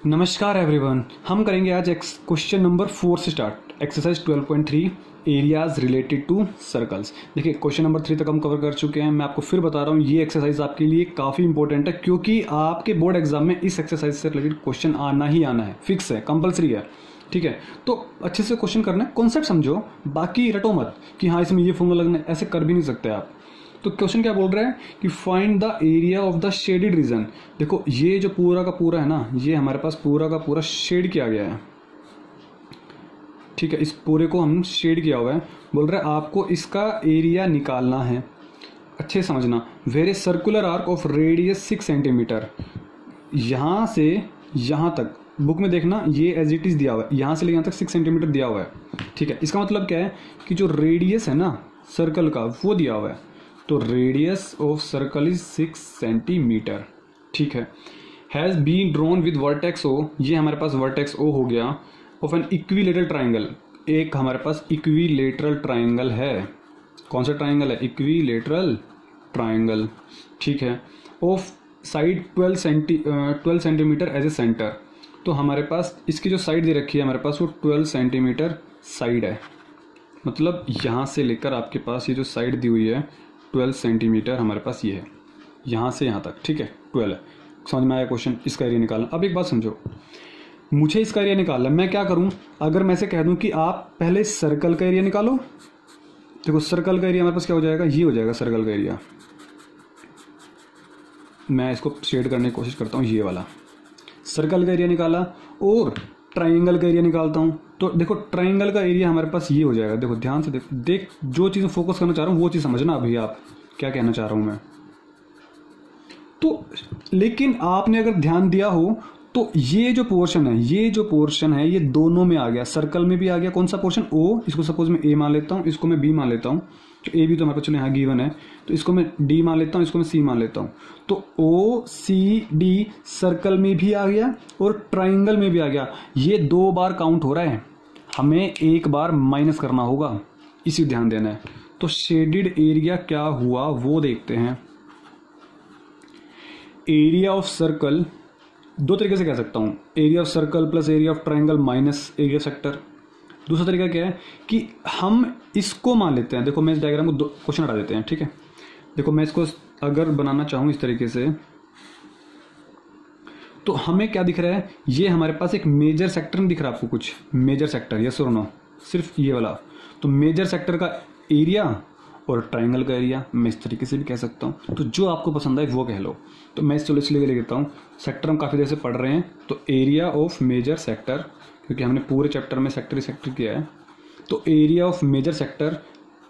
नमस्कार एवरीवन, हम करेंगे आज क्वेश्चन नंबर 4 से start. Exercise 12.3 areas related to circles. देखिए क्वेश्चन नंबर 3 तक हम कवर कर चुके हैं। मैं आपको फिर बता रहा हूँ, ये एक्सरसाइज आपके लिए काफ़ी इंपॉर्टेंट है क्योंकि आपके बोर्ड एग्जाम में इस एक्सरसाइज से रिलेटेड क्वेश्चन आना ही आना है, फिक्स है, कंपलसरी है। ठीक है, तो अच्छे से क्वेश्चन करना है, कॉन्सेप्ट समझो, बाकी रटो मत कि हाँ इसमें ये फॉर्मूला लगना है, ऐसे कर भी नहीं सकते आप। तो क्वेश्चन क्या बोल रहा है कि find the area of the shaded reason. देखो ये जो पूरा का पूरा है ना, ये हमारे पास पूरा का पूरा शेड किया गया है। ठीक है, इस पूरे को हम शेड किया हुआ है। बोल रहा है आपको इसका एरिया निकालना है। अच्छे समझना, where a circular arc of radius 6 centimetre. यहाँ से यहाँ तक बुक में देखना, ये एज इट इज दिया हुआ है, यहाँ से लेकर यहाँ तक 6 सेंटीमीटर दिया हुआ है। ठीक है, इसका मतलब क्या है कि जो रेडियस है ना सर्कल का वो दिया हुआ है, तो radius of circle is 6 centimetre. ठीक है, has been drawn with vertex O, ये हमारे पास वर्टेक्स ओ हो गया, ऑफ एन इक्विलेटरल ट्राइंगल। एक हमारे पास इक्विलेटरल ट्राइंगल है। कौन सा ट्राइंगल है? Equilateral triangle. ठीक है, of side 12 centimetre as a centre. तो हमारे पास इसकी जो साइड दे रखी है हमारे पास वो 12 सेंटीमीटर साइड है। मतलब यहाँ से लेकर आपके पास ये जो साइड दी हुई है 12 सेंटीमीटर हमारे पास ये है, यहाँ से यहाँ तक। ठीक है, 12 है। समझ में आया क्वेश्चन? इसका एरिया निकालना। अब एक बात समझो, मुझे इसका एरिया निकालना है। मैं क्या करूँ, अगर मैं से कह दूँ कि आप पहले सर्कल का एरिया निकालो। देखो सर्कल का एरिया हमारे पास क्या हो जाएगा, ये हो जाएगा सर्कल का एरिया। मैं इसको शेड करने की कोशिश करता हूँ, ये वाला सर्कल का एरिया निकाला, और ट्राइंगल का एरिया निकालता हूँ। तो देखो ट्राइंगल का एरिया हमारे पास ये हो जाएगा। देखो ध्यान से देख जो चीज़ फोकस करना चाह रहा हूँ वो चीज़ समझना अभी आप क्या कहना चाह रहा हूँ मैं। तो लेकिन आपने अगर ध्यान दिया हो तो ये जो पोर्शन है ये दोनों में आ गया, सर्कल में भी आ गया। कौन सा पोर्शन? ओ। इसको सपोज मैं ए मान लेता हूँ, इसको मैं बी मान लेता हूँ। तो ए भी तो हमारे पास चलो यहाँ गिवन है, तो इसको मैं डी मान लेता हूँ, इसको मैं सी मान लेता हूँ। तो ओ सी डी सर्कल में भी आ गया और ट्राइंगल में भी आ गया। ये 2 बार काउंट हो रहा है, हमें 1 बार माइनस करना होगा, इसी ध्यान देना है। तो शेडेड एरिया क्या हुआ वो देखते हैं। एरिया ऑफ सर्कल 2 तरीके से कह सकता हूँ, area of circle plus area of triangle minus area sector. दूसरा तरीका क्या है कि हम इसको मान लेते हैं। देखो मैं इस डायग्राम को क्वेश्चन हटा देते हैं। ठीक है, देखो मैं इसको अगर बनाना चाहूँ इस तरीके से, तो हमें क्या दिख रहा है, ये हमारे पास एक मेजर सेक्टर नहीं दिख रहा आपको? कुछ मेजर सेक्टर, यस और नो? सिर्फ ये वाला। तो मेजर सेक्टर का एरिया और ट्राइंगल का एरिया मैं इस तरीके से भी कह सकता हूँ। तो जो आपको पसंद आए वो कह लो। तो मैं चलो इसलिए ले लेता हूँ, सेक्टर हम काफ़ी देर से पढ़ रहे हैं, तो एरिया ऑफ मेजर सेक्टर, क्योंकि हमने पूरे चैप्टर में सेक्टर ही सेक्टर किया है। तो area of major sector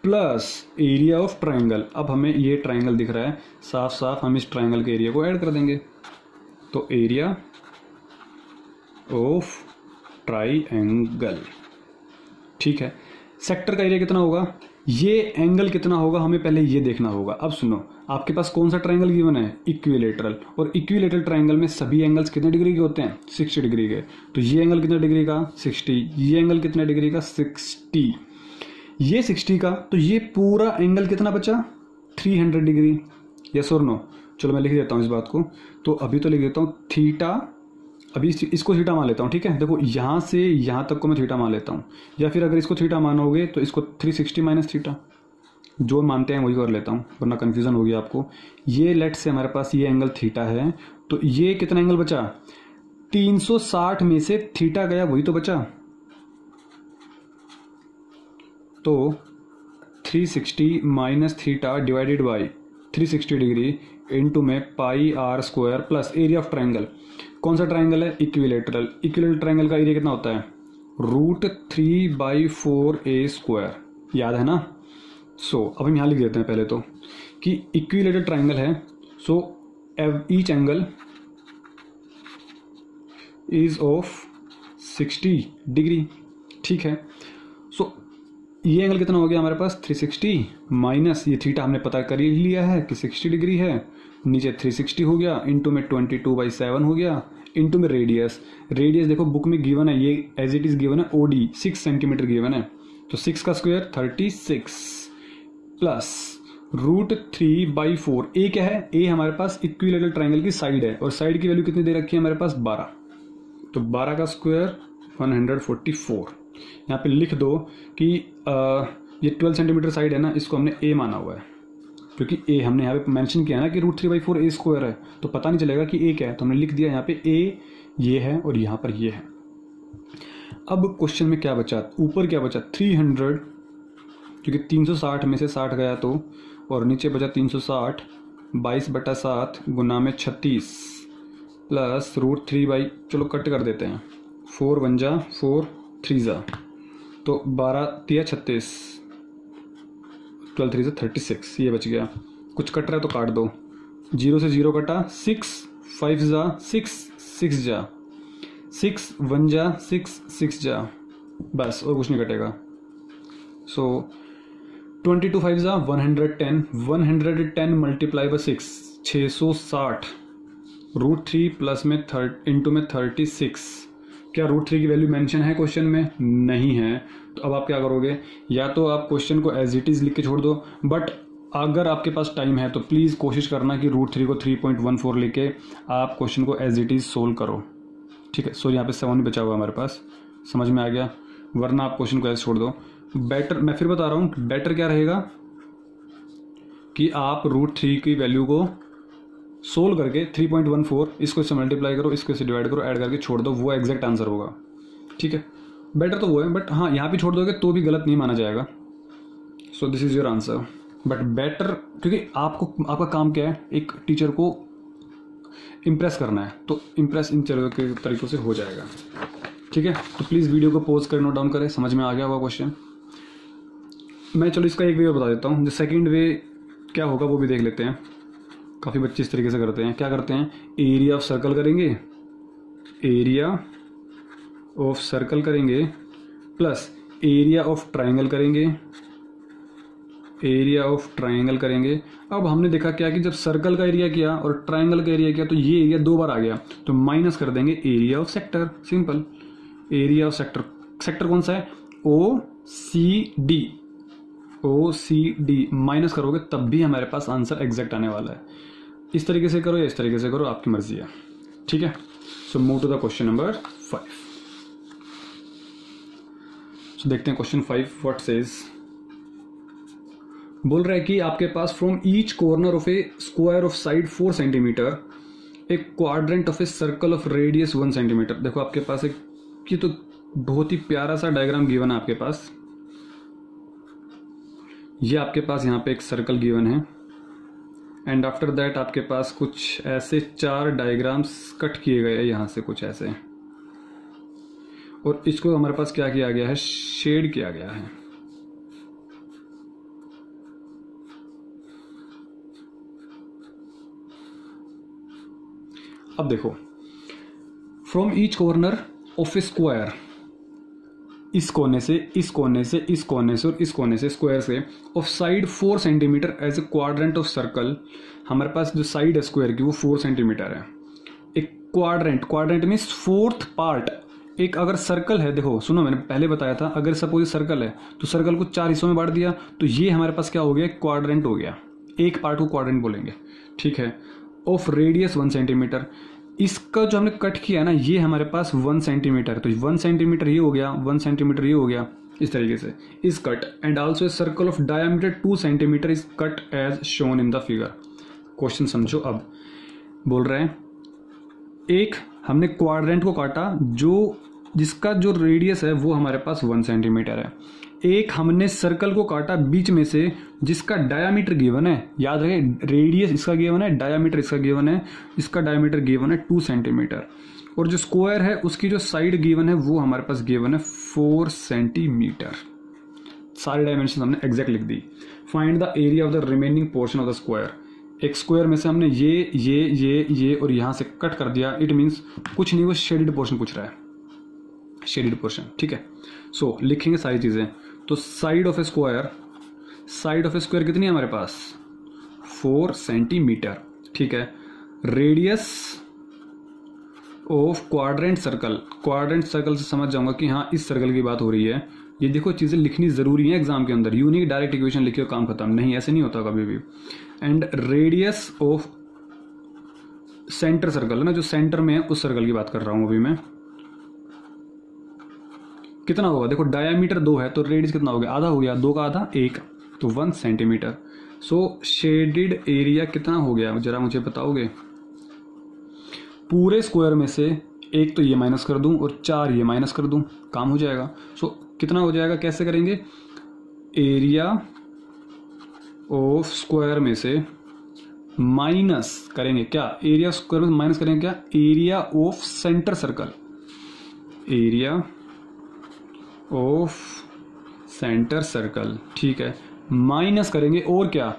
plus area of triangle. अब हमें ये ट्राइंगल दिख रहा है, साफ साफ हम इस ट्राइंगल के एरिया को ऐड कर देंगे। तो एरिया ऑफ ट्राइंगल। ठीक है, सेक्टर का एरिया कितना होगा, ये एंगल कितना होगा, हमें पहले ये देखना होगा। अब सुनो, आपके पास कौन सा ट्राइंगल गिवन है? इक्विलेटरल। और इक्विलेटरल ट्राइंगल में सभी एंगल्स कितने डिग्री के होते हैं? 60 डिग्री के। तो ये एंगल कितने डिग्री का? 60। ये एंगल कितने डिग्री का? 60। ये 60 का, तो ये पूरा एंगल कितना बचा? 300 डिग्री। यस और नो? चलो मैं लिख देता हूँ इस बात को। तो अभी तो लिख देता हूँ थीटा, अभी इसको थीटा मान लेता हूँ। ठीक है, देखो यहाँ से यहाँ तक को मैं थीटा मान लेता हूँ, या फिर अगर इसको थीटा मानोगे तो इसको 360 माइनस थीटा, जो मानते हैं वही कर लेता हूँ वरना कन्फ्यूजन होगी आपको। ये लेट से हमारे पास ये एंगल थीटा है, तो ये कितना एंगल बचा? 360 में से थीटा गया, वही तो बचा। तो 360 minus theta divided by 360 degree into में pi r square plus area of triangle. कौन सा ट्राइंगल है? इक्विलेटरल। इक्विलेटरल ट्राइंगल का एरिया कितना होता है? √3/4a²। याद है ना? अब हम यहाँ लिख देते हैं पहले तो कि इक्विलेटरल ट्राइंगल है, so each angle is of 60 degree. ठीक है, सो ये एंगल कितना हो गया हमारे पास? 360 माइनस ये थीटा हमने पता कर ही लिया है कि 60 डिग्री है, नीचे 360 हो गया, इंटू में 22/7 हो गया, इंटू में रेडियस। रेडियस देखो बुक में गिवन है, ये एज इट इज गिवन है, ओडी 6 सेंटीमीटर गिवन है। तो 6 का स्क्वायर 36 प्लस √3/4। ए क्या है? ए हमारे पास इक्विलेटरल ट्राइंगल की साइड है, और साइड की वैल्यू कितनी दे रखी है हमारे पास? 12। तो 12 का स्क्वायर 144। यहाँ पे लिख दो कि ये 12 सेंटीमीटर साइड है ना, इसको हमने ए माना हुआ है, क्योंकि ए हमने यहाँ पे मेंशन किया ना कि √3/4 ए स्क्वायर है, तो पता नहीं चलेगा कि ए क्या है, तो हमने लिख दिया यहाँ पे ए ये है और यहाँ पर ये है। अब क्वेश्चन में क्या बचा, ऊपर क्या बचा 300, क्योंकि 360 में से 60 गया तो, और नीचे बचा 360, 22/7 गुना में 36 प्लस √3 चलो कट कर देते हैं, 4 1 जा 4 3 जा, तो 12 3 36, 12 3 से 36, ये बच गया। कुछ कट रहा है तो काट दो, 0 से 0 कटा, 6 5 जा 6 6 जा, 6 1 जा 6 6 जा, बस और कुछ नहीं कटेगा। सो 22 5 जा 110, 110 मल्टीप्लाई बाय 6 660, √3 प्लस में इंटू में 36। क्या √3 की वैल्यू मेंशन है क्वेश्चन में? नहीं है। तो अब आप क्या करोगे, या तो आप क्वेश्चन को एज इट इज़ लिख के छोड़ दो, बट अगर आपके पास टाइम है तो प्लीज़ कोशिश करना कि √3 को 3.14 लेके आप क्वेश्चन को एज इट इज़ सोल्व करो, ठीक है। सो यहाँ पे 7 बचा हुआ हमारे पास, समझ में आ गया, वरना आप क्वेश्चन को ऐसे छोड़ दो। बेटर, मैं फिर बता रहा हूँ, बेटर क्या रहेगा कि आप √3 की वैल्यू को सोल्व करके 3.14 इसको इससे मल्टीप्लाई करो, इसको इससे डिवाइड करो, ऐड करके छोड़ दो, वो एग्जैक्ट आंसर होगा, ठीक है। बेटर तो वो है, बट हाँ यहाँ भी छोड़ दोगे तो भी गलत नहीं माना जाएगा। So this is your answer, but better, क्योंकि आपका काम क्या है, एक टीचर को इम्प्रेस करना है, तो इम्प्रेस इन तरीक़ों से हो जाएगा, ठीक है। तो प्लीज़ वीडियो को पॉज करें, नोट डाउन करें, समझ में आ गया होगा क्वेश्चन। मैं चलो इसका एक वे बता देता हूँ, जो सेकंड वे क्या होगा वो भी देख लेते हैं। काफ़ी बच्चे इस तरीके से करते हैं, क्या करते हैं, एरिया ऑफ सर्कल करेंगे, एरिया ऑफ सर्कल करेंगे प्लस एरिया ऑफ ट्राइंगल करेंगे, एरिया ऑफ ट्राइंगल करेंगे। अब हमने देखा क्या कि जब सर्कल का एरिया किया और ट्राइंगल का एरिया किया तो ये एरिया 2 बार आ गया, तो माइनस कर देंगे area of sector, simple. Area of sector, sector कौन सा है, OCD माइनस करोगे तब भी हमारे पास आंसर एग्जैक्ट आने वाला है। इस तरीके से करो या इस तरीके से करो, आपकी मर्जी है, ठीक है। So move to the question number 5। So देखते हैं क्वेश्चन 5 व्हाट सेज। बोल रहा है कि आपके पास from each corner of a square of side 4 centimetre, एक quadrant of a circle of radius 1 centimetre. देखो आपके पास एक, ये तो बहुत ही प्यारा सा डायग्राम गिवन है आपके पास। ये आपके पास यहाँ पे एक सर्कल गिवन है, एंड आफ्टर दैट आपके पास कुछ ऐसे 4 डायग्राम्स कट किए गए हैं यहाँ से, कुछ ऐसे, और इसको हमारे पास क्या किया गया है, शेड किया गया है। अब देखो, from each corner of a square, इस कोने से इस कोने से इस कोने से और इस कोने से स्क्वायर से, of side 4 centimetre as a quadrant of circle, हमारे पास जो साइड है स्क्वायर की वो 4 सेंटीमीटर है। एक quadrant, quadrant means 4th part. एक अगर सर्कल है, देखो सुनो, मैंने पहले बताया था, अगर सपोज सर्कल है तो सर्कल को 4 हिस्सों में बांट दिया, तो ये हमारे पास क्या हो गया, क्वाड्रेंट हो गया, एक पार्ट को क्वाड्रेंट बोलेंगे, ठीक है। ऑफ रेडियस 1 सेंटीमीटर, इसका जो हमने कट किया ना, ये हमारे पास 1 सेंटीमीटर, तो 1 सेंटीमीटर ये हो गया, 1 सेंटीमीटर ये हो गया, इस तरीके से is cut. And also a circle of diameter 2 centimetre is cut as shown in the figure. Question समझो। अब बोल रहे हैं एक हमने क्वाड्रेंट को काटा जिसका जो रेडियस है वो हमारे पास 1 सेंटीमीटर है। एक हमने सर्कल को काटा बीच में से जिसका डायामीटर गिवन है, याद रहे रेडियस इसका गिवन है, डायामीटर इसका गिवन है, इसका डायामीटर गिवन है 2 सेंटीमीटर, और जो स्क्वायर है उसकी जो साइड गिवन है वो हमारे पास गिवन है 4 सेंटीमीटर। सारी डायमेंशन हमने एग्जैक्ट लिख दी। Find the area of the remaining portion of the square. एक स्क्वायर में से हमने ये और यहां से कट कर दिया, इट मीन्स कुछ नहीं, वो शेडेड पोर्शन पूछ रहा है, शेडेड पोर्शन, ठीक है। सो लिखेंगे सारी चीजें। तो side of a square, side of a square कितनी है हमारे पास, 4 सेंटीमीटर, ठीक है। Radius of quadrant circle, quadrant circle से समझ जाऊंगा कि हाँ इस सर्कल की बात हो रही है। ये देखो चीजें लिखनी जरूरी है एग्जाम के अंदर, यूनिक डायरेक्ट इक्वेशन लिखियो काम खत्म, नहीं ऐसे नहीं होता कभी भी। And radius of centre circle है ना, जो सेंटर में है उस सर्कल की बात कर रहा हूं अभी मैं, कितना होगा, देखो डायामीटर 2 है तो रेडियस कितना हो गया, आधा हो गया, 2 का आधा 1, तो 1 सेंटीमीटर। सो शेडेड एरिया कितना हो गया जरा मुझे बताओगे। पूरे स्क्वायर में से एक तो ये माइनस कर दूं और 4 ये माइनस कर दूं, काम हो जाएगा। सो कितना हो जाएगा, कैसे करेंगे, एरिया ऑफ स्क्वायर में से माइनस करेंगे क्या, एरिया स्क्वायर में माइनस करेंगे क्या, area of centre circle, area of centre circle, ठीक है, माइनस करेंगे और क्या,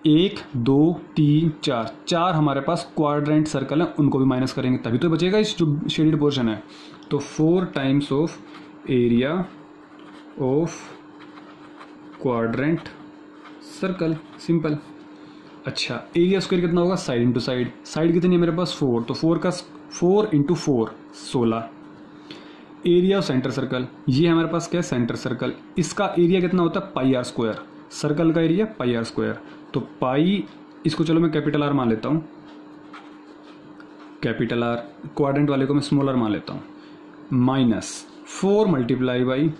1 2 3 4, 4 हमारे पास क्वाड्रेंट सर्कल है, उनको भी माइनस करेंगे तभी तो बचेगा इस जो शेडेड पोर्शन है। तो 4 times of area of quadrant circle, simple. अच्छा, एरिया स्क्वायर कितना होगा, साइड इंटू साइड, साइड कितनी है मेरे पास 4, तो 4 का 4 into 4 16। Area of centre circle, ये हमारे पास क्या है, सेंटर सर्कल, इसका एरिया कितना होता है पाई आर स्क्वायर, सर्कल का एरिया पाई आर स्क्वायर, तो पाई, इसको चलो मैं कैपिटल आर मान लेता हूँ, कैपिटल आर, क्वाड्रेंट वाले को मैं स्मॉल आर मान लेता हूँ, minus 4 multiply by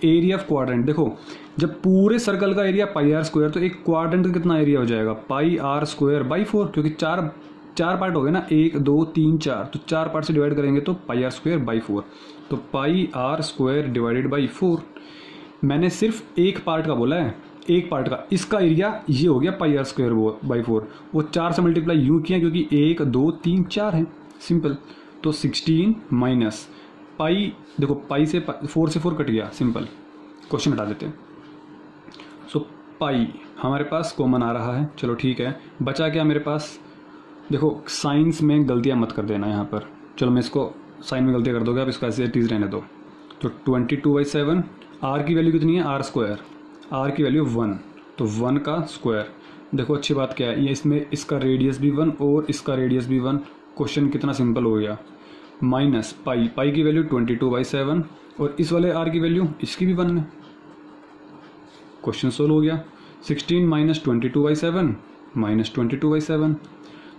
area of quadrant. देखो जब पूरे सर्कल का एरिया पाई आर स्क्वायर, तो एक क्वाड्रेंट का कितना एरिया हो जाएगा, पाई आर स्क्वायर बाई 4, क्योंकि चार पार्ट हो गए ना, 1 2 3 4, तो 4 पार्ट से डिवाइड करेंगे तो पाई आर स्क्वायर बाई 4, तो पाई आर स्क्वायर डिवाइडेड बाई 4। मैंने सिर्फ एक पार्ट का बोला है, एक पार्ट का, इसका एरिया ये हो गया पाई आर स्क्वायर बाई 4, वो 4 से मल्टीप्लाई यूँ किया क्योंकि 1 2 3 4 है, सिंपल। तो 16 माइनस पाई, देखो पाई से 4 से 4 कट गया, सिंपल, क्वेश्चन हटा देते हैं। सो पाई हमारे पास कॉमन आ रहा है, चलो ठीक है, बचा क्या मेरे पास, देखो साइंस में गलतियां मत कर देना यहाँ पर, चलो मैं इसको साइन में गलतियाँ कर दोगे आप, इसको ऐसे चीज़ रहने दो। तो 22/7, आर की वैल्यू कितनी है, आर स्क्वायर, आर की वैल्यू 1, तो 1 का स्क्वायर। देखो अच्छी बात क्या है, ये इसमें इसका रेडियस भी 1 और इसका रेडियस भी 1, क्वेश्चन कितना सिंपल हो गया। माइनस पाई, पाई की वैल्यू 22/7 और इस वाले आर की वैल्यू इसकी भी 1 है, क्वेश्चन सोल्व हो गया। 16 माइनस 22/7 माइनस 22/7,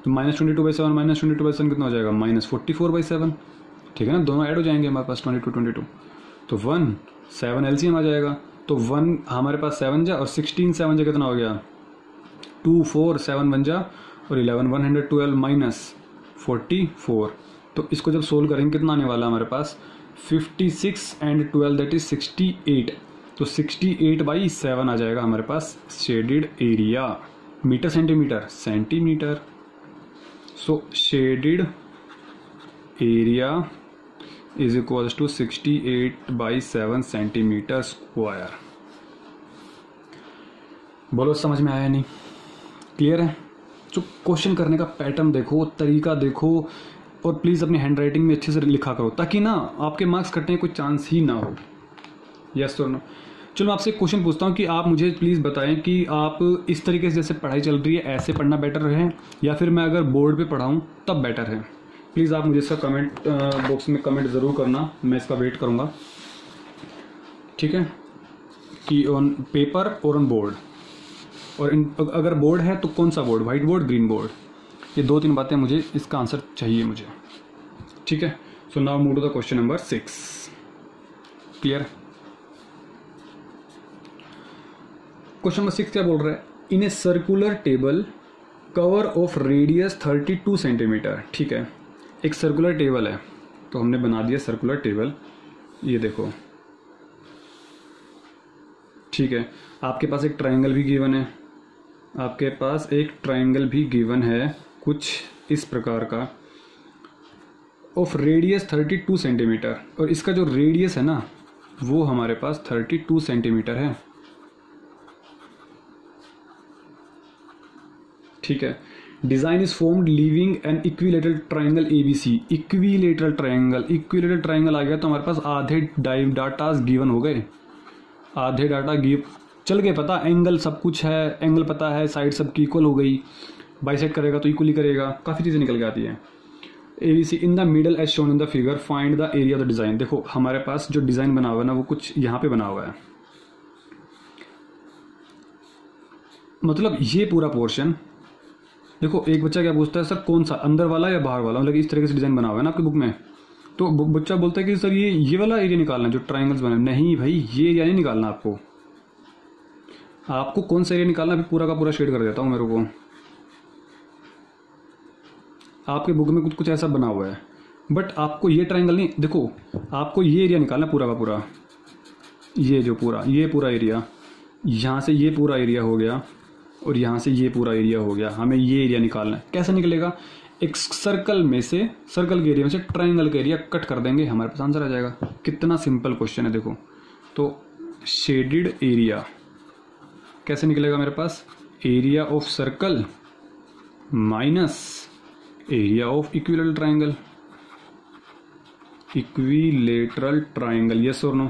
तो माइनस 22/7 माइनस 22/7 कितना हो जाएगा, माइनस 44/7, ठीक है ना, दोनों ऐड हो जाएंगे हमारे पास 22 तो 1 7 एलसीएम आ जाएगा, तो 1 हमारे पास 7 जा और 16 7 जा कितना हो गया 2 4 7 1 जा और 11 112 माइनस 44, तो इसको जब सोल्व करेंगे कितना आने वाला हमारे पास 56 एंड 12 दैट इज 68, तो 68/7 आ जाएगा हमारे पास shaded area, metre centimetre centimetre. So shaded area is equals to 68/7 centimetre square. बोलो समझ में आया नहीं, क्लियर है। जो क्वेश्चन करने का पैटर्न देखो, तरीका देखो, और प्लीज़ अपनी हैंड राइटिंग में अच्छे से लिखा करो ताकि ना आपके मार्क्स कटने का कोई चांस ही ना हो। यस और नो। चलो मैं आपसे एक क्वेश्चन पूछता हूँ कि आप मुझे प्लीज़ बताएं कि आप इस तरीके से जैसे पढ़ाई चल रही है ऐसे पढ़ना बेटर है या फिर मैं अगर बोर्ड पे पढ़ाऊँ तब बेटर है। प्लीज़ आप मुझे इसका कमेंट बॉक्स में कमेंट ज़रूर करना, मैं इसका वेट करूँगा, ठीक है, कि ऑन पेपर और ऑन बोर्ड, और अगर बोर्ड है तो कौन सा board, white board green board, ये 2-3 बातें मुझे इसका आंसर चाहिए मुझे, ठीक है। So now move to the question number 6, clear. Question number 6 क्या बोल रहा है, in a circular table cover of radius 32 centimetre, ठीक है, एक सर्कुलर टेबल है तो हमने बना दिया सर्कुलर टेबल, ये देखो, ठीक है। आपके पास एक ट्रायंगल भी गिवन है, आपके पास एक ट्रायंगल भी गिवन है कुछ इस प्रकार का, ऑफ रेडियस 32 सेंटीमीटर, और इसका जो रेडियस है ना वो हमारे पास 32 सेंटीमीटर है, ठीक है। Design is formed leaving an equilateral triangle ABC, equilateral triangle आ गया तो हमारे पास आधे डाटास गिवन हो गए, आधे डाटा गिव चल गए पता, एंगल सब कुछ है, एंगल पता है, साइड सबकी इक्वल हो गई, बाइसेक्ट करेगा तो इक्वली करेगा, काफ़ी चीज़ें निकल के आती हैं। ABC in the middle age shown in the figure find the area of the design. देखो हमारे पास जो डिज़ाइन बना हुआ है ना वो कुछ यहाँ पे बना हुआ है, मतलब ये पूरा पोर्शन देखो। एक बच्चा क्या पूछता है, सर कौन सा, अंदर वाला या बाहर वाला, मतलब इस तरीके से डिज़ाइन बना हुआ है ना आपकी बुक में, तो बच्चा बोलता है कि सर ये वाला एरिया निकालना है जो ट्राइंगल्स बने। नहीं भाई, ये एरिया नहीं निकालना आपको। आपको कौन सा एरिया निकालना, अभी पूरा का पूरा शेड कर देता हूँ मेरे को। आपके बुक में कुछ ऐसा बना हुआ है, बट आपको ये ट्राइंगल नहीं, देखो आपको ये एरिया निकालना पूरा का पूरा। ये जो पूरा, ये पूरा एरिया, यहाँ से ये पूरा एरिया हो गया और यहाँ से ये पूरा एरिया हो गया। हमें ये एरिया निकालना है। कैसे निकलेगा? एक सर्कल में से, सर्कल के एरिया में से ट्राइंगल का एरिया कट कर देंगे, हमारे पास आंसर आ जाएगा। कितना सिंपल क्वेश्चन है देखो। तो शेडेड एरिया कैसे निकलेगा मेरे पास? Area of circle minus area of equilateral triangle. Equilateral triangle, yes और नो?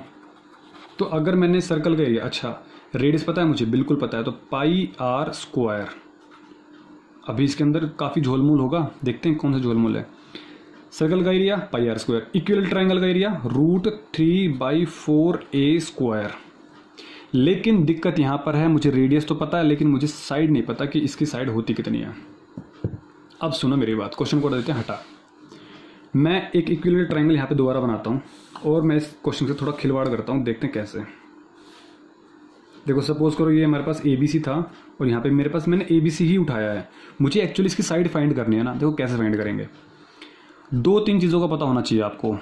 तो अगर मैंने सर्कल का एरिया, अच्छा रेडियस पता है मुझे, बिल्कुल पता है, तो पाई आर स्क्वायर। अभी इसके अंदर काफ़ी झोलमूल होगा, देखते हैं कौन सा झोलमूल है। सर्कल का area pi r square, equilateral triangle का एरिया √3/4a स्क्वायर। लेकिन दिक्कत यहाँ पर है, मुझे रेडियस तो पता है लेकिन मुझे साइड नहीं पता कि इसकी साइड होती कितनी है। अब सुनो मेरी बात, क्वेश्चन को देते हैं हटा। मैं एक इक्विलेटरल ट्राइंगल यहाँ पे दोबारा बनाता हूँ और मैं इस क्वेश्चन से थोड़ा खिलवाड़ करता हूँ, देखते हैं कैसे। देखो सपोज करो ये हमारे पास ABC था और यहाँ पे मेरे पास मैंने ABC ही उठाया है। मुझे एक्चुअली इसकी साइड फाइंड करनी है ना। देखो कैसे फाइंड करेंगे, 2-3 चीज़ों का पता होना चाहिए आपको।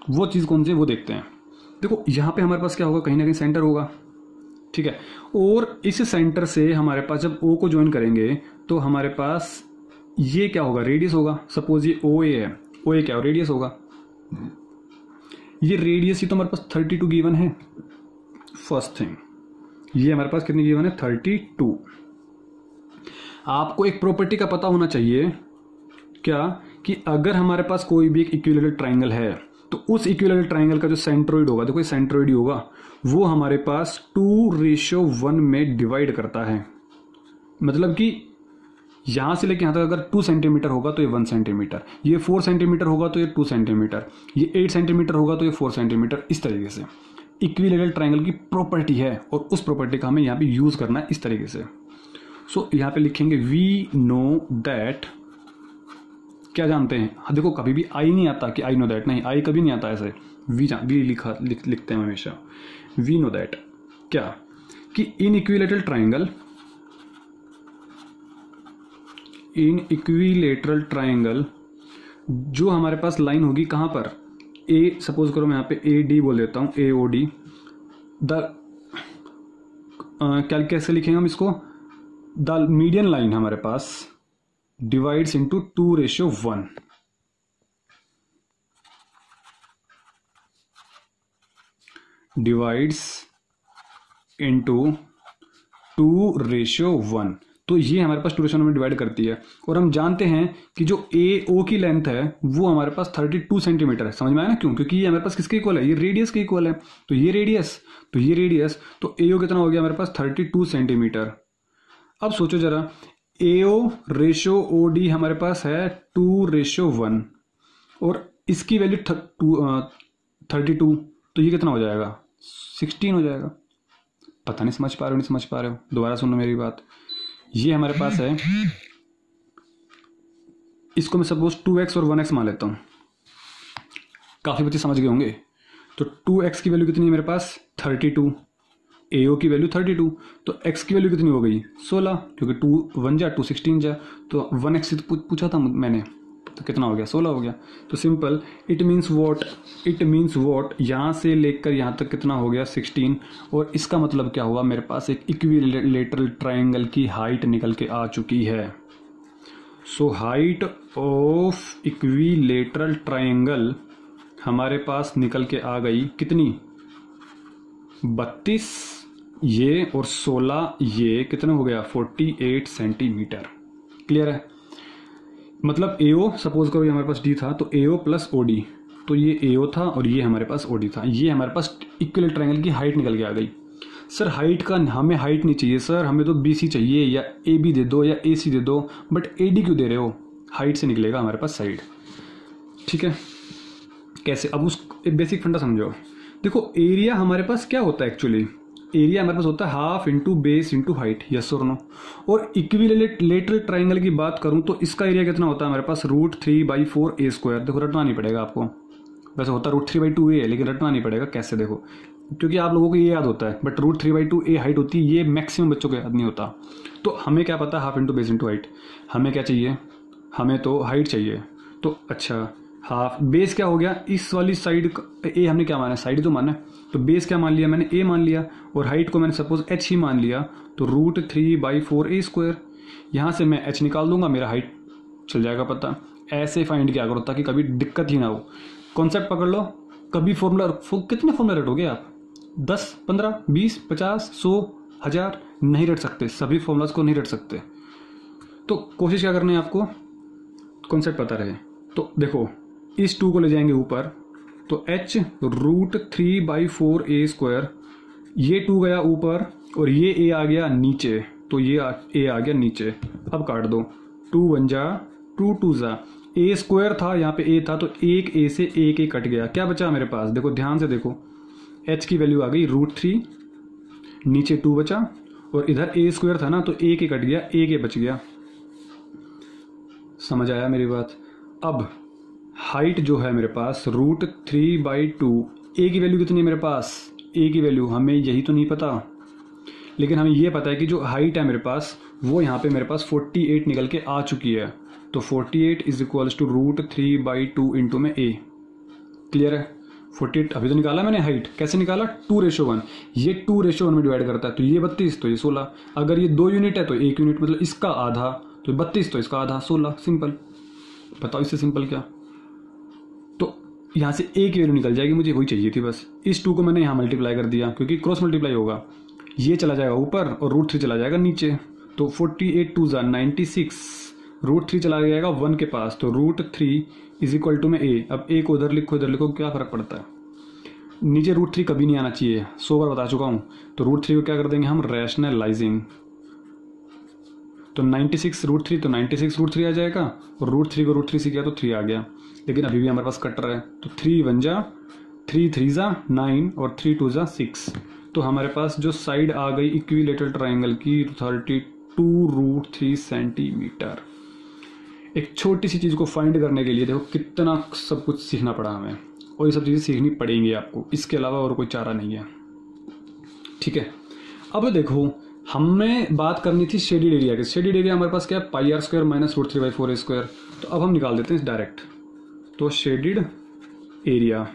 वो चीज़ कौन सी, वो देखते हैं। देखो यहाँ पे हमारे पास क्या होगा, कहीं ना कहीं सेंटर होगा, ठीक है। और इस सेंटर से हमारे पास जब O को ज्वाइन करेंगे तो हमारे पास ये क्या होगा, रेडियस होगा। सपोज ये OA है, OA क्या हो, रेडियस होगा। ये रेडियस ही तो हमारे पास 32 गिवन है। फर्स्ट थिंग, ये हमारे पास कितनी गिवन है, 32। आपको एक प्रॉपर्टी का पता होना चाहिए क्या, कि अगर हमारे पास कोई भी एक इक्विलेटरल ट्राइंगल है तो उस इक्विलेटरल ट्राइंगल का जो सेंट्रोइड होगा, देखो ये सेंट्रोइड ही होगा, वो हमारे पास 2:1 में डिवाइड करता है। मतलब कि यहां से लेके यहां तक अगर 2 सेंटीमीटर होगा तो ये 1 सेंटीमीटर, ये 4 सेंटीमीटर होगा तो ये 2 सेंटीमीटर, ये 8 सेंटीमीटर होगा तो ये 4 सेंटीमीटर। इस तरीके से इक्विलेटरल ट्राइंगल की प्रॉपर्टी है और उस प्रॉपर्टी का हमें यहाँ पे यूज करना है इस तरीके से। सो यहाँ पे लिखेंगे वी नो दैट, क्या जानते हैं। हाँ देखो कभी भी आई नहीं आता कि आई नो दैट, नहीं आई कभी नहीं आता ऐसे। वी लिखते हैं हमेशा। वी नो दैट क्या, कि इन इक्विलेटरल ट्राइंगल जो हमारे पास लाइन होगी कहाँ पर, ए, सपोज करो मैं यहाँ पे AD बोल देता हूँ, AOD। क्या कैसे लिखेंगे हम इसको, द मीडियन लाइन हमारे पास डिवाइड्स इनटू 2:1। Divides into 2:1। तो ये हमारे पास 2:1 में डिवाइड करती है। और हम जानते हैं कि जो AO की लेंथ है वो हमारे पास 32 सेंटीमीटर है। समझ में आया ना क्यों, क्योंकि ये हमारे पास किसके इक्वल है, ये रेडियस के इक्वल है। तो ये रेडियस, तो ये रेडियस, तो AO कितना हो गया हमारे पास 32 सेंटीमीटर। अब सोचो जरा, AO/OD हमारे पास है 2:1 और इसकी वैल्यू 32, तो ये कितना हो जाएगा, 16 हो जाएगा। पता नहीं समझ पा रहे हो, नहीं समझ पा रहे हो, दोबारा सुनो मेरी बात। ये हमारे पास है, इसको मैं सपोज 2x और 1x मान लेता हूं। काफी बच्चे समझ गए होंगे। तो 2x की वैल्यू कितनी है मेरे पास, 32, AO की वैल्यू 32, तो x की वैल्यू कितनी हो गई, 16, क्योंकि 2 1 जा 2 16 जा, तो 1x से तो पूछा था मैंने, तो कितना हो गया, 16 हो गया। तो सिंपल, इट मीन्स वॉट, यहाँ से लेकर यहाँ तक कितना हो गया, 16। और इसका मतलब क्या हुआ, मेरे पास एक इक्विलेटरल ट्राइंगल की हाइट निकल के आ चुकी है। So height of equilateral triangle हमारे पास निकल के आ गई कितनी, 32 ये और 16 ये, कितना हो गया, 48 सेंटीमीटर। क्लियर है। मतलब AO, सपोज करो ये हमारे पास D था, तो AO प्लस OD, तो ये AO था और ये हमारे पास OD था। ये हमारे पास इक्विलेटरल ट्राइंगल की हाइट निकल के आ गई। सर हाइट का, हमें हाइट नहीं चाहिए सर, हमें तो BC चाहिए, या AB दे दो या AC दे दो, बट AD क्यों दे रहे हो, हाइट से निकलेगा हमारे पास साइड। ठीक है, कैसे, अब उस बेसिक फंडा समझो। देखो एरिया हमारे पास क्या होता है, एक्चुअली एरिया हमारे पास होता है half into base into height, yes और नो। और इक्विलेटरल ट्राइंगल की बात करूं तो इसका एरिया कितना होता है हमारे पास, √3/4a²। देखो रटना नहीं पड़ेगा आपको, वैसे होता √3/2 ए है, लेकिन रटना नहीं पड़ेगा कैसे, देखो क्योंकि आप लोगों को ये याद होता है, बट √3/2 ए हाइट होती है, ये मैक्सिमम बच्चों को याद नहीं होता। तो हमें क्या पता, half into base into height. हमें क्या चाहिए, हमें तो हाइट चाहिए। तो अच्छा हाफ बेस क्या हो गया, इस वाली साइड ए हमने क्या माना, साइड तो माना है, तो बेस क्या मान लिया मैंने, ए मान लिया, और हाइट को मैंने सपोज एच ही मान लिया, तो √3/4a²। यहाँ से मैं एच निकाल दूंगा, मेरा हाइट चल जाएगा पता। ऐसे फाइंड किया करो ताकि कभी दिक्कत ही ना हो। कॉन्सेप्ट पकड़ लो, कभी फॉर्मूला कितने फॉर्मूला रटोगे आप, 10, 15, 20, 50, 100, 1000 नहीं रट सकते, सभी फॉर्मूलाज को नहीं रट सकते। तो कोशिश क्या करनी है आपको, कॉन्सेप्ट पता रहे। तो देखो इस 2 को ले जाएंगे ऊपर, तो h √3/4a², ये 2 गया ऊपर और ये a आ गया नीचे, तो ये a आ गया नीचे। अब काट दो, 2 1 जा 2 2 जा, a² था यहाँ पे a था, तो एक a से एक a कट गया, क्या बचा मेरे पास, देखो ध्यान से देखो, h की वैल्यू आ गई √3, नीचे 2 बचा, और इधर a² था ना, तो एक a कट गया, एक a बच गया। समझ आया मेरी बात। अब हाइट जो है मेरे पास √3/2, ए की वैल्यू कितनी है मेरे पास, ए की वैल्यू हमें यही तो नहीं पता, लेकिन हमें ये पता है कि जो हाइट है मेरे पास वो यहाँ पे मेरे पास 48 निकल के आ चुकी है। तो 48 = √3/2 इंटू में ए। क्लियर है, 48 अभी तो निकाला मैंने, हाइट कैसे निकाला, 2:1, ये 2:1 में डिवाइड करता है, तो ये 32 तो ये 16, अगर ये 2 यूनिट है तो 1 यूनिट, मतलब इसका आधा, तो 32 तो इसका आधा, 16, सिंपल। बताओ इससे सिंपल क्या। तो यहाँ से ए की वैल्यू निकल जाएगी, मुझे वही चाहिए थी बस। इस 2 को मैंने यहाँ मल्टीप्लाई कर दिया, क्योंकि क्रॉस मल्टीप्लाई होगा, ये चला जाएगा ऊपर और √3 चला जाएगा नीचे, तो 48 2 जा 96, √3 चला जाएगा 1 के पास, तो √3 = में ए। अब ए को उधर लिखो इधर लिखो, क्या फ़र्क पड़ता है, नीचे √3 कभी नहीं आना चाहिए, 100 बार बता चुका हूँ। तो √3 को क्या कर देंगे हम, रैशनलाइजिंग, तो 96 √3, तो 96 √3 आ जाएगा, और √3 को √3 से किया तो 3 आ गया, लेकिन अभी भी हमारे पास कट रहा है, तो 3 1 जा 3 3 जा 9 और 3 2 जा 6। तो हमारे पास जो साइड आ गई इक्विलेटरल ट्राइंगल की 32√3 सेंटीमीटर। एक छोटी सी चीज़ को फाइंड करने के लिए देखो कितना सब कुछ सीखना पड़ा हमें, और ये सब चीज़ें सीखनी पड़ेंगी आपको, इसके अलावा और कोई चारा नहीं है। ठीक है, अब देखो हमें बात करनी थी शेडिड एरिया की। शेडिड एरिया हमारे पास क्या है, πr² - √3/4a²। तो अब हम निकाल देते हैं डायरेक्ट। तो शेडिड एरिया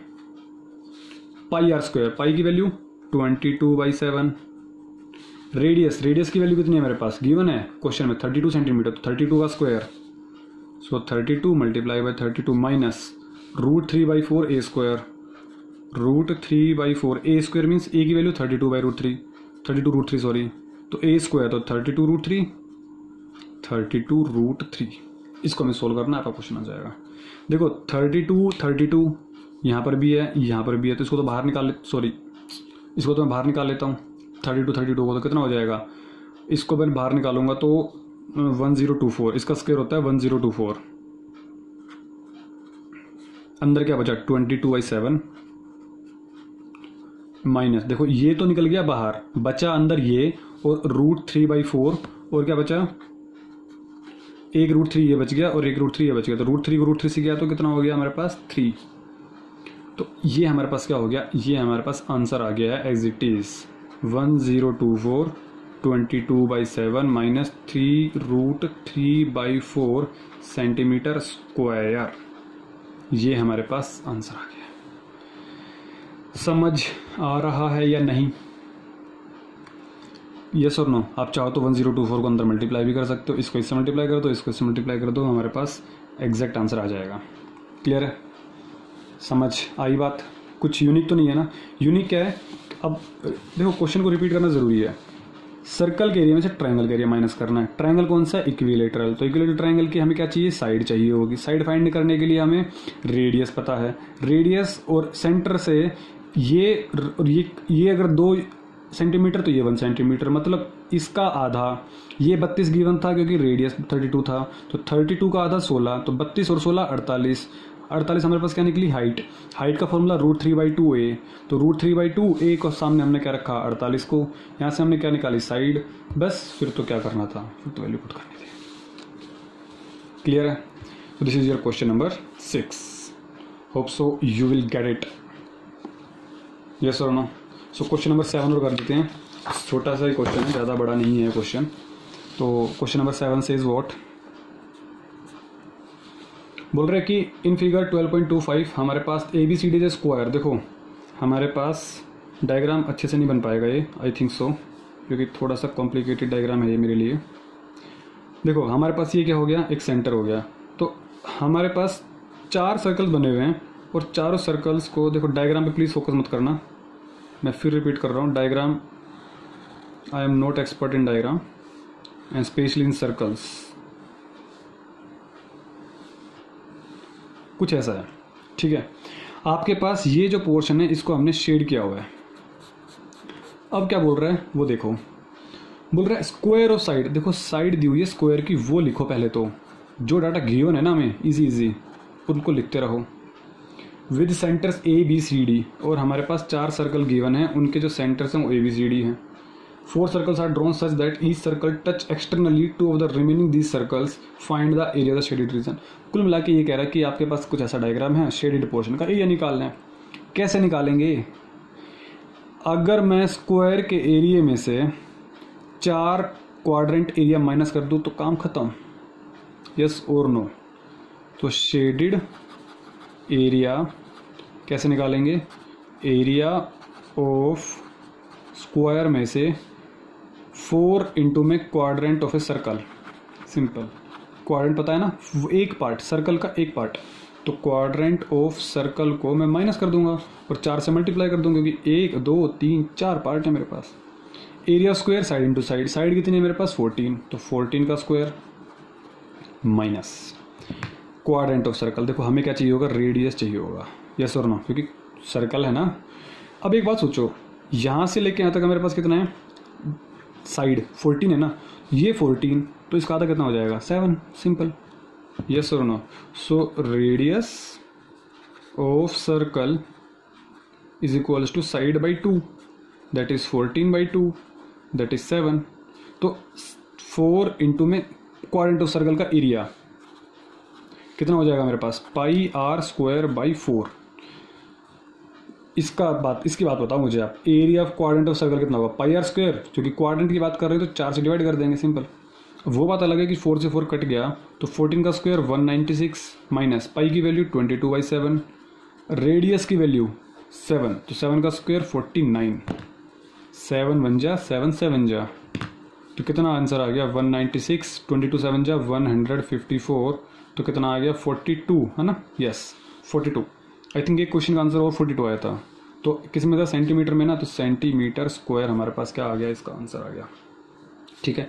πr², पाई की वैल्यू 22/7, रेडियस की वैल्यू कितनी है मेरे पास, गिवन है क्वेश्चन में 32 सेंटीमीटर, तो 32 का स्क्वायर, सो 32 × 32 माइनस √3/4a², √3/4a² मीन्स ए की वैल्यू 32/√3 सॉरी, तो a² तो 32√3, इसको हमें सोल्व करना है, आपका क्वेश्चन आ जाएगा। देखो 32 यहाँ पर भी है, यहाँ पर भी है, तो इसको तो बाहर निकाल इसको तो मैं बाहर निकाल लेता हूँ। 32 को तो कितना हो जाएगा, इसको मैं बाहर निकालूंगा तो 1024, इसका स्क्वायर होता है 1024, अंदर क्या बचा 22/7 माइनस, देखो ये तो निकल गया बाहर, बचा अंदर ये और √3/4, और क्या बचा, एक √3 ये बच गया और एक √3 ये बच गया, तो √3 को √3 से गया तो कितना हो गया हमारे पास 3। तो ये हमारे पास क्या हो गया, ये हमारे पास आंसर आ गया है as it is 1024 22/7 minus 3√3/4 centimetre square. ये हमारे पास आंसर आ गया। समझ आ रहा है या नहीं, यस और नो। आप चाहो तो 1024 को अंदर मल्टीप्लाई भी कर सकते हो, इसको इससे मल्टीप्लाई कर दो, इसको इससे मल्टीप्लाई कर दो, हमारे पास एग्जैक्ट आंसर आ जाएगा। क्लियर है, समझ आई बात, कुछ यूनिक तो नहीं है ना। यूनिक क्या है, अब देखो क्वेश्चन को रिपीट करना ज़रूरी है। सर्कल के एरिया में से ट्रायंगल के एरिया माइनस करना है। ट्रायंगल कौन सा है, इक्विलेटरल, तो इक्विलेटरल ट्रायंगल की हमें क्या चाहिए, साइड चाहिए होगी। साइड फाइंड करने के लिए हमें रेडियस पता है, रेडियस और सेंटर से ये अगर 2 सेंटीमीटर तो ये 1 सेंटीमीटर, मतलब इसका आधा, ये 32 गिवन था क्योंकि रेडियस 32 था, तो 32 का आधा 16, तो 32 और 16 48 हमारे पास क्या निकली, हाइट का फॉर्मूला √3/2a, तो √3/2a को सामने हमने क्या रखा 48 को, यहाँ से हमने क्या निकाली साइड, बस फिर तो क्या करना था, फिर तो वैल्यू पुट करनी थी। क्लियर है, तो this is your question number 6। Hope so you will get it, yes और नो। सो क्वेश्चन नंबर 7 और कर देते हैं, छोटा सा ही क्वेश्चन है, ज़्यादा बड़ा नहीं है क्वेश्चन। तो क्वेश्चन नंबर 7 सेज व्हाट, बोल रहे कि इन फिगर 12.25 हमारे पास ABCD स्क्वायर। देखो हमारे पास डायग्राम अच्छे से नहीं बन पाएगा ये, आई थिंक सो, क्योंकि थोड़ा सा कॉम्प्लिकेटेड डायग्राम है ये मेरे लिए। देखो हमारे पास ये क्या हो गया, एक सेंटर हो गया। तो हमारे पास 4 सर्कल्स बने हुए हैं और चारों सर्कल्स को देखो, डायग्राम पे प्लीज़ फोकस मत करना, मैं फिर रिपीट कर रहा हूँ, diagram I am not expert in diagram and specially in circles. कुछ ऐसा है, ठीक है। आपके पास ये जो पोर्शन है इसको हमने शेड किया हुआ है। अब क्या बोल रहा है वो देखो, बोल रहा है स्क्वायर ऑफ साइड। देखो साइड दी हुई है स्क्वायर की, वो लिखो पहले तो, जो डाटा गिवन है ना हमें इजी उनको लिखते रहो। विद सेंटर्स ABCD, और हमारे पास 4 सर्कल गिवन है, उनके जो सेंटर्स हैं वो ABCD हैं। 4 circles are drawn such that each circle touch externally 2 of the remaining these circles, find the area of the shaded region. कुल मिला के ये कह रहा है कि आपके पास कुछ ऐसा डायग्राम है, शेडेड पोर्शन का एरिया निकालना है। कैसे निकालेंगे, अगर मैं स्क्वायर के एरिया में से 4 क्वाड्रेंट एरिया माइनस कर दूं तो काम खत्म, यस और नो। तो शेडेड एरिया कैसे निकालेंगे, एरिया ऑफ स्क्वायर में से 4 इंटू में quadrant of a circle, simple. Quadrant पता है ना, एक पार्ट सर्कल का, एक पार्ट। तो क्वाड्रेंट ऑफ सर्कल को मैं माइनस कर दूंगा और 4 से मल्टीप्लाई कर दूंगा, क्योंकि 1 2 3 4 पार्ट है मेरे पास। Area square side into side, side कितनी है मेरे पास 14, तो 14 का square minus quadrant of circle. देखो हमें क्या चाहिए होगा, रेडियस चाहिए होगा, यस और नो, क्योंकि सर्कल है ना। अब एक बात सोचो, यहाँ से लेके यहाँ तक मेरे पास कितना है, साइड 14 है ना, ये 14, तो इसका आधा कितना हो जाएगा 7, सिंपल, यस और no. So radius of circle is equals to side by 2, that is 14/2, that is 7। तो 4 इंटू में क्वाड्रेंट ऑफ सर्कल का एरिया कितना हो जाएगा मेरे पास, πr²/4। इसकी बात बताओ मुझे आप, area of quadrant of circle कितना होगा, πr², क्योंकि क्वाड्रेंट की बात कर रहे हो तो 4 से डिवाइड कर देंगे, सिंपल। वो बात अलग है कि 4 से 4 कट गया, तो 14 का स्क्वायर 196 माइनस पाई की वैल्यू 22/7, रेडियस की वैल्यू 7, तो 7 का स्क्वायर 49, 7 1 जा 7 7 जा, तो कितना आंसर आ गया 196, 22 7 जा 154, तो कितना आ गया 42, है ना, यस 42। आई थिंक एक क्वेश्चन का आंसर और 42 आया था, तो किस में था, सेंटीमीटर में ना, तो सेंटीमीटर स्क्वायर हमारे पास क्या आ गया, इसका आंसर आ गया, ठीक है।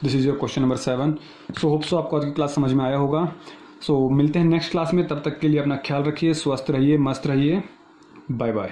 This is your question number 7। So hope so आपको आज की क्लास समझ में आया होगा। सो मिलते हैं नेक्स्ट क्लास में, तब तक के लिए अपना ख्याल रखिए, स्वस्थ रहिए, मस्त रहिए, बाय बाय।